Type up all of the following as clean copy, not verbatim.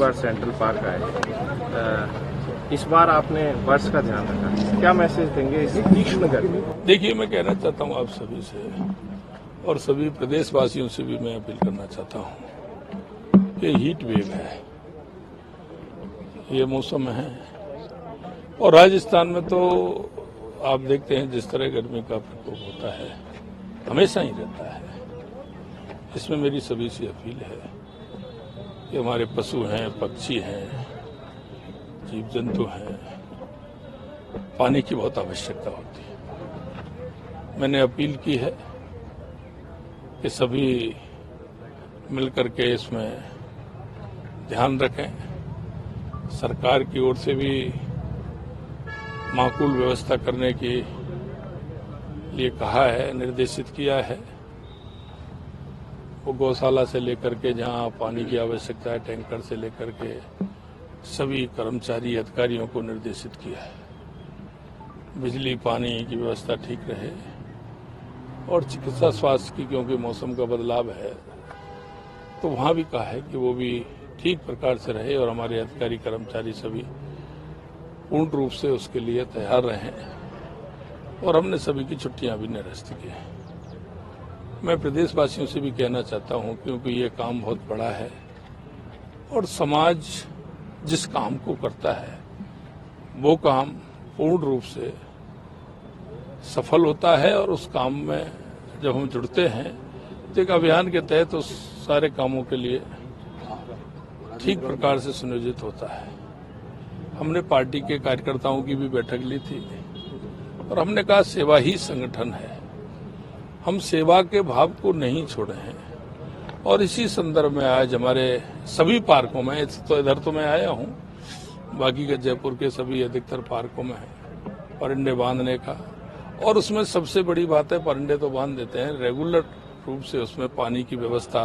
बार central park आए। इस बार आपने वर्ष का ध्यान रखा, क्या मैसेज देंगे इस तीक्ष्ण गर्मी? देखिए, मैं कहना चाहता हूं आप सभी से और सभी प्रदेशवासियों से भी मैं अपील करना चाहता हूं कि हीट वेव है, ये मौसम है और राजस्थान में तो आप देखते हैं जिस तरह गर्मी का प्रकोप होता है हमेशा ही रहता है। इसमें मेरी सभी से अपील है कि हमारे पशु हैं, पक्षी हैं, जीव जंतु हैं, पानी की बहुत आवश्यकता होती है। मैंने अपील की है कि सभी मिलकर के इसमें ध्यान रखें। सरकार की ओर से भी माकूल व्यवस्था करने के लिए कहा है, निर्देशित किया है। वो गौशाला से लेकर के जहां पानी की आवश्यकता है, टैंकर से लेकर के सभी कर्मचारी अधिकारियों को निर्देशित किया है। बिजली पानी की व्यवस्था ठीक रहे और चिकित्सा स्वास्थ्य की, क्योंकि मौसम का बदलाव है, तो वहां भी कहा है कि वो भी ठीक प्रकार से रहे और हमारे अधिकारी कर्मचारी सभी पूर्ण रूप से उसके लिए तैयार रहें। और हमने सभी की छुट्टियां भी निरस्त की हैं। मैं प्रदेशवासियों से भी कहना चाहता हूं, क्योंकि ये काम बहुत बड़ा है और समाज जिस काम को करता है वो काम पूर्ण रूप से सफल होता है और उस काम में जब हम जुड़ते हैं तो एक अभियान के तहत उस सारे कामों के लिए ठीक प्रकार से सुनियोजित होता है। हमने पार्टी के कार्यकर्ताओं की भी बैठक ली थी और हमने कहा सेवा ही संगठन है, हम सेवा के भाव को नहीं छोड़े हैं। और इसी संदर्भ में आज हमारे सभी पार्कों में, तो इधर तो मैं आया हूं, बाकी के जयपुर के सभी अधिकतर पार्कों में है परिंदे बांधने का। और उसमें सबसे बड़ी बात है, परिंदे तो बांध देते हैं, रेगुलर रूप से उसमें पानी की व्यवस्था,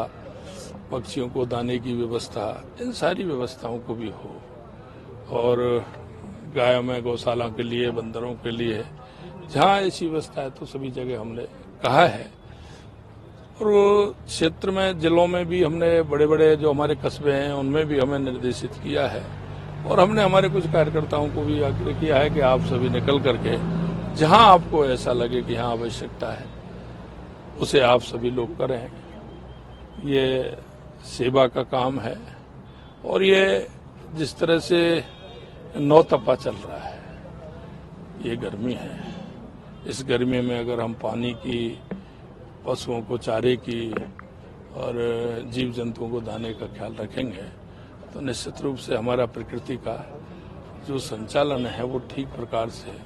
पक्षियों को दाने की व्यवस्था, इन सारी व्यवस्थाओं को भी हो। और गायों में गौशाला के लिए, बंदरों के लिए जहां ऐसी व्यवस्था है तो सभी जगह हमने कहा है। और वो क्षेत्र में, जिलों में भी हमने, बड़े बड़े जो हमारे कस्बे हैं उनमें भी हमें निर्देशित किया है। और हमने हमारे कुछ कार्यकर्ताओं को भी आग्रह किया है कि आप सभी निकल करके जहां आपको ऐसा लगे कि यहाँ आवश्यकता है उसे आप सभी लोग करें। ये सेवा का काम है और ये जिस तरह से नौतपा चल रहा है, ये गर्मी है। इस गर्मी में अगर हम पानी की, पशुओं को चारे की और जीव जंतुओं को दाने का ख्याल रखेंगे तो निश्चित रूप से हमारा प्रकृति का जो संचालन है वो ठीक प्रकार से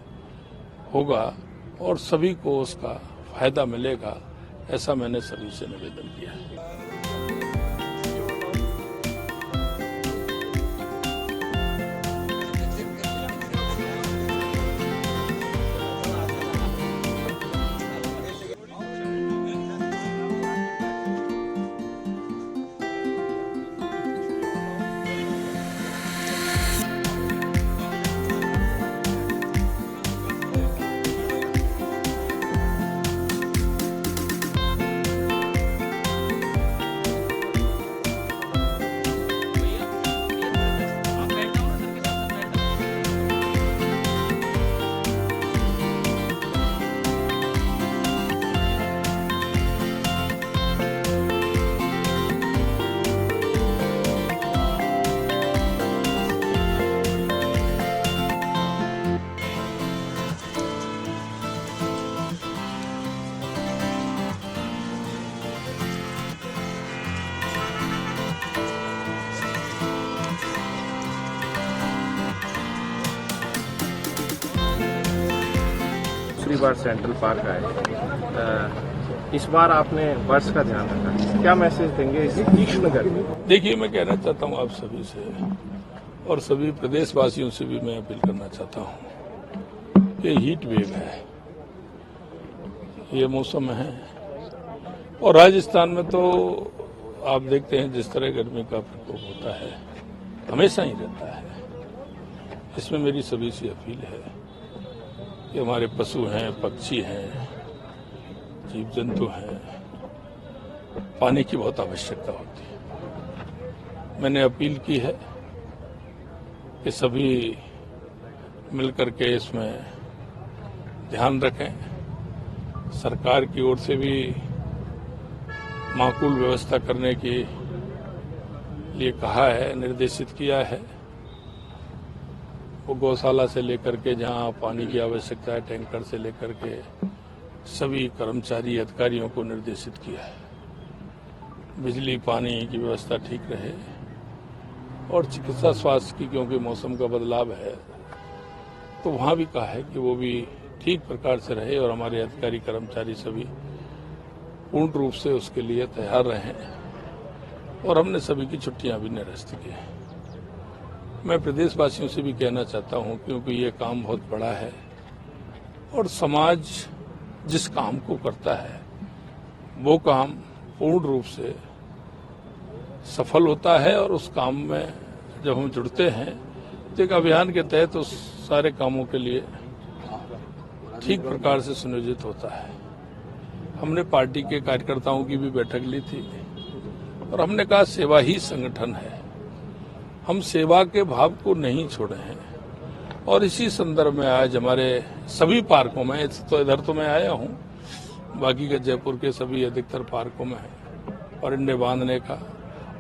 होगा और सभी को उसका फायदा मिलेगा। ऐसा मैंने सभी से निवेदन किया है। दूसरी बार सेंट्रल पार्क आए। इस बार आपने वर्ष का ध्यान रखा, क्या मैसेज देंगे इस तीक्ष्ण गर्मी? देखिए, मैं कहना चाहता हूं आप सभी से और सभी प्रदेशवासियों से भी मैं अपील करना चाहता हूं कि हीट वेव है, ये मौसम है और राजस्थान में तो आप देखते हैं जिस तरह गर्मी का प्रकोप होता है हमेशा ही रहता है। इसमें मेरी सभी से अपील है कि हमारे पशु हैं, पक्षी हैं, जीव जंतु हैं, पानी की बहुत आवश्यकता होती है। मैंने अपील की है कि सभी मिलकर के इसमें ध्यान रखें। सरकार की ओर से भी माकूल व्यवस्था करने के लिए कहा है, निर्देशित किया है। वो गौशाला से लेकर के जहां पानी की आवश्यकता है, टैंकर से लेकर के सभी कर्मचारी अधिकारियों को निर्देशित किया है। बिजली पानी की व्यवस्था ठीक रहे और चिकित्सा स्वास्थ्य की, क्योंकि मौसम का बदलाव है, तो वहां भी कहा है कि वो भी ठीक प्रकार से रहे और हमारे अधिकारी कर्मचारी सभी पूर्ण रूप से उसके लिए तैयार रहें। और हमने सभी की छुट्टियां भी निरस्त की हैं। मैं प्रदेशवासियों से भी कहना चाहता हूं, क्योंकि ये काम बहुत बड़ा है और समाज जिस काम को करता है वो काम पूर्ण रूप से सफल होता है। और उस काम में जब हम जुड़ते हैं तो एक अभियान के तहत उस सारे कामों के लिए ठीक प्रकार से सुनियोजित होता है। हमने पार्टी के कार्यकर्ताओं की भी बैठक ली थी और हमने कहा सेवा ही संगठन है, हम सेवा के भाव को नहीं छोड़े हैं। और इसी संदर्भ में आज हमारे सभी पार्कों में, तो इधर तो मैं आया हूं, बाकी के जयपुर के सभी अधिकतर पार्कों में है परिंदे बांधने का।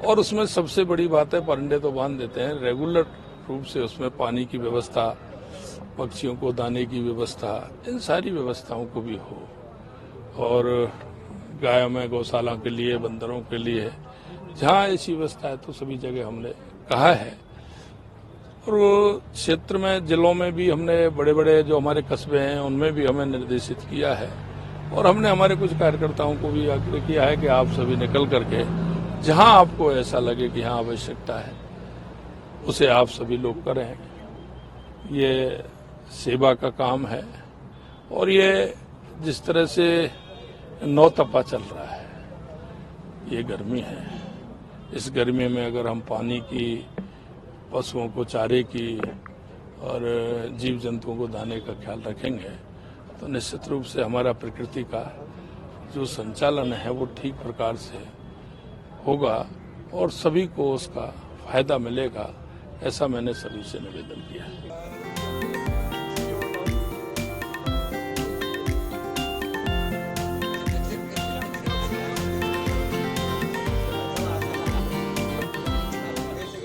और उसमें सबसे बड़ी बात है, परिंदे तो बांध देते हैं, रेगुलर रूप से उसमें पानी की व्यवस्था, पक्षियों को दाने की व्यवस्था, इन सारी व्यवस्थाओं को भी हो। और गायों में गौशाला के लिए, बंदरों के लिए जहाँ ऐसी व्यवस्था है तो सभी जगह हमने कहा है। और क्षेत्र में, जिलों में भी हमने, बड़े बड़े जो हमारे कस्बे हैं उनमें भी हमें निर्देशित किया है। और हमने हमारे कुछ कार्यकर्ताओं को भी आग्रह किया है कि आप सभी निकल करके जहां आपको ऐसा लगे कि यहाँ आवश्यकता है उसे आप सभी लोग करें। ये सेवा का काम है और ये जिस तरह से नौतपा चल रहा है, ये गर्मी है, इस गर्मी में अगर हम पानी की, पशुओं को चारे की और जीव जंतुओं को दाने का ख्याल रखेंगे तो निश्चित रूप से हमारा प्रकृति का जो संचालन है वो ठीक प्रकार से होगा और सभी को उसका फायदा मिलेगा। ऐसा मैंने सभी से निवेदन किया है।